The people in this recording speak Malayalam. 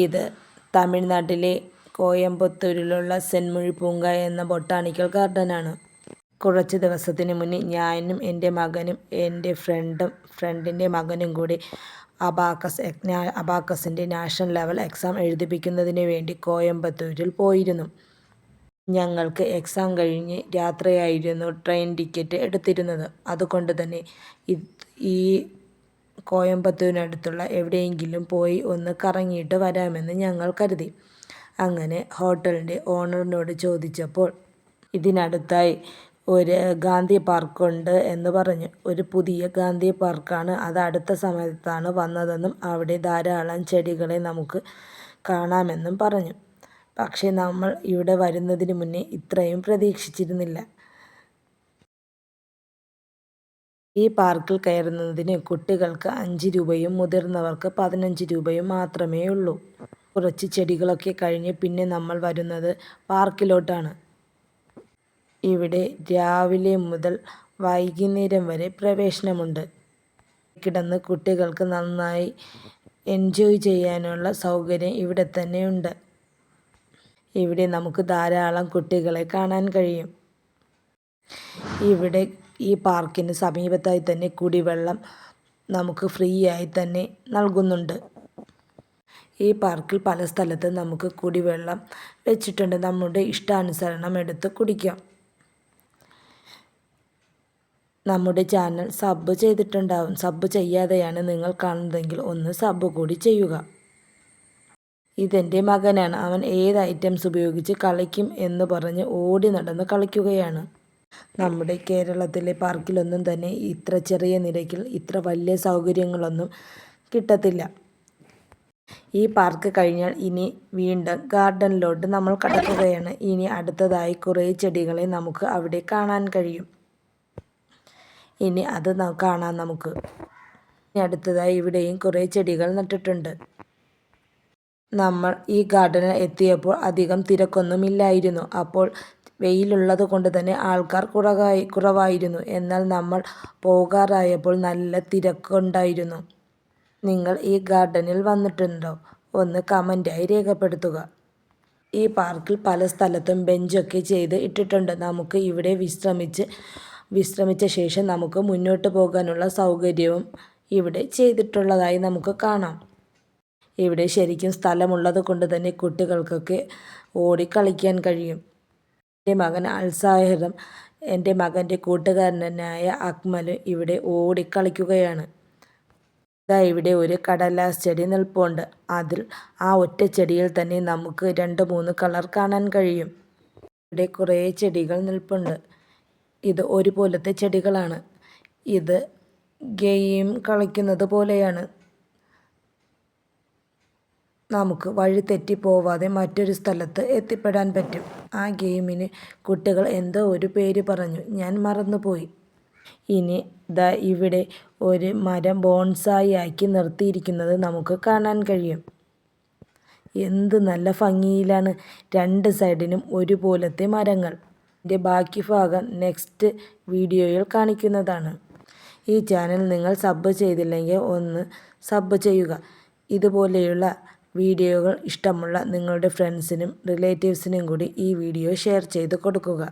ഇത് തമിഴ്നാട്ടിലെ കോയമ്പത്തൂരിലുള്ള സെൻറ് മേരി പൂങ്ക എന്ന ബൊട്ടാണിക്കൽ ഗാർഡനാണ്. കുറച്ച് ദിവസത്തിന് മുന്നേ ഞാനും എൻ്റെ മകനും എൻ്റെ ഫ്രണ്ടിൻ്റെ മകനും കൂടി അബാക്കസിൻ്റെ നാഷണൽ ലെവൽ എക്സാം എഴുതിപ്പിക്കുന്നതിന് വേണ്ടി കോയമ്പത്തൂരിൽ പോയിരുന്നു. ഞങ്ങൾക്ക് എക്സാം കഴിഞ്ഞ് രാത്രിയായിരുന്നു ട്രെയിൻ ടിക്കറ്റ് എടുത്തിരുന്നത്. അതുകൊണ്ട് തന്നെ ഈ കോയമ്പത്തൂരിനടുത്തുള്ള എവിടെയെങ്കിലും പോയി ഒന്ന് കറങ്ങിയിട്ട് വരാമെന്ന് ഞങ്ങൾ കരുതി. അങ്ങനെ ഹോട്ടലിൻ്റെ ഓണറിനോട് ചോദിച്ചപ്പോൾ ഇതിനടുത്തായി ഒരു ഗാന്ധി പാർക്കുണ്ട് എന്ന് പറഞ്ഞു. ഒരു പുതിയ ഗാന്ധി പാർക്കാണ്, അത് അടുത്ത സമയത്താണ് വന്നതെന്നും അവിടെ ധാരാളം ചെടികളെ നമുക്ക് കാണാമെന്നും പറഞ്ഞു. പക്ഷേ നമ്മൾ ഇവിടെ വരുന്നതിന് മുന്നേ ഇത്രയും പ്രതീക്ഷിച്ചിരുന്നില്ല. ഈ പാർക്കിൽ കയറുന്നതിന് കുട്ടികൾക്ക് 5 രൂപയും മുതിർന്നവർക്ക് 15 രൂപയും മാത്രമേ ഉള്ളൂ. കുറച്ച് ചെടികളൊക്കെ കഴിഞ്ഞ് പിന്നെ നമ്മൾ വരുന്നത് പാർക്കിലോട്ടാണ്. ഇവിടെ രാവിലെ മുതൽ വൈകുന്നേരം വരെ പ്രവേശനമുണ്ട്. കിടന്ന് കുട്ടികൾക്ക് നന്നായി എൻജോയ് ചെയ്യാനുള്ള സൗകര്യം ഇവിടെ തന്നെ ഉണ്ട്. ഇവിടെ നമുക്ക് ധാരാളം കുട്ടികളെ കാണാൻ കഴിയും. ഇവിടെ ഈ പാർക്കിന് സമീപത്തായി തന്നെ കുടിവെള്ളം നമുക്ക് ഫ്രീ ആയി തന്നെ നൽകുന്നുണ്ട്. ഈ പാർക്കിൽ പല സ്ഥലത്ത് നമുക്ക് കുടിവെള്ളം വെച്ചിട്ടുണ്ട്. നമ്മുടെ ഇഷ്ടാനുസരണം എടുത്ത് കുടിക്കാം. നമ്മുടെ ചാനൽ സബ് ചെയ്തിട്ടുണ്ടാവും. സബ് ചെയ്യാതെയാണ് നിങ്ങൾ കാണുന്നതെങ്കിൽ ഒന്ന് സബ് കൂടി ചെയ്യുക. ഇതെൻ്റെ മകനാണ്. അവൻ ഏത് ഐറ്റംസ് ഉപയോഗിച്ച് കളിക്കും എന്ന് പറഞ്ഞ് ഓടി നടന്ന് കളിക്കുകയാണ്. നമ്മുടെ കേരളത്തിലെ പാർക്കിലൊന്നും തന്നെ ഇത്ര ചെറിയ നിരക്കിൽ ഇത്ര വലിയ സൗകര്യങ്ങളൊന്നും കിട്ടത്തില്ല. ഈ പാർക്ക് കഴിഞ്ഞാൽ ഇനി വീണ്ടും ഗാർഡനിലോട്ട് നമ്മൾ കടക്കുകയാണ്. ഇനി അടുത്തതായി കുറേ ചെടികളെ നമുക്ക് അവിടെ കാണാൻ കഴിയും. ഇനി അത് കാണാം നമുക്ക്. ഇനി അടുത്തതായി ഇവിടെയും കുറേ ചെടികൾ നട്ടിട്ടുണ്ട്. നമ്മൾ ഈ ഗാർഡനിൽ എത്തിയപ്പോൾ അധികം തിരക്കൊന്നുമില്ലായിരുന്നു. അപ്പോൾ വെയിലുള്ളത് കൊണ്ട് തന്നെ ആൾക്കാർ കുറവായിരുന്നു. എന്നാൽ നമ്മൾ പോകാറായപ്പോൾ നല്ല തിരക്കുണ്ടായിരുന്നു. നിങ്ങൾ ഈ ഗാർഡനിൽ വന്നിട്ടുണ്ടോ? ഒന്ന് കമൻറ്റായി രേഖപ്പെടുത്തുക. ഈ പാർക്കിൽ പല സ്ഥലത്തും ബെഞ്ചൊക്കെ ചെയ്ത് ഇട്ടിട്ടുണ്ട്. നമുക്ക് ഇവിടെ വിശ്രമിച്ച ശേഷം നമുക്ക് മുന്നോട്ട് പോകാനുള്ള സൗകര്യവും ഇവിടെ ചെയ്തിട്ടുള്ളതായി നമുക്ക് കാണാം. ഇവിടെ ശരിക്കും സ്ഥലമുള്ളത് കൊണ്ട് തന്നെ കുട്ടികൾക്കൊക്കെ ഓടിക്കളിക്കാൻ കഴിയും. എൻ്റെ മകൻ അൽസാഹിറും എൻ്റെ മകൻ്റെ കൂട്ടുകാരനായ അക്മലും ഇവിടെ ഓടിക്കളിക്കുകയാണ്. ഇവിടെ ഒരു കടലാസ് ചെടി നിൽപ്പുണ്ട്. അതിൽ ആ ഒറ്റ ചെടിയിൽ തന്നെ നമുക്ക് 2-3 കളർ കാണാൻ കഴിയും. ഇവിടെ കുറേ ചെടികൾ നിൽപ്പുണ്ട്. ഇത് ഒരുപോലത്തെ ചെടികളാണ്. ഇത് ഗെയിം കളിക്കുന്നത് പോലെയാണ്. നമുക്ക് വഴി തെറ്റിപ്പോവാതെ മറ്റൊരു സ്ഥലത്ത് എത്തിപ്പെടാൻ പറ്റും. ആ ഗെയിമിന് കുട്ടികൾ എന്തോ ഒരു പേര് പറഞ്ഞു, ഞാൻ മറന്നുപോയി. ഇനി ഇവിടെ ഒരു മരം ബോൺസായി ആക്കി നിർത്തിയിരിക്കുന്നത് നമുക്ക് കാണാൻ കഴിയും. എന്ത് നല്ല ഭംഗിയിലാണ്. 2 സൈഡിനും ഒരുപോലത്തെ മരങ്ങൾ. ഇതിൻ്റെ ബാക്കി ഭാഗം നെക്സ്റ്റ് വീഡിയോയിൽ കാണിക്കുന്നതാണ്. ഈ ചാനൽ നിങ്ങൾ സബ് ചെയ്തില്ലെങ്കിൽ ഒന്ന് സബ് ചെയ്യുക. ഇതുപോലെയുള്ള വീഡിയോകൾ ഇഷ്ടമുള്ള നിങ്ങളുടെ ഫ്രണ്ട്സിനും റിലേറ്റീവ്സിനും കൂടി ഈ വീഡിയോ ഷെയർ ചെയ്ത് കൊടുക്കുക.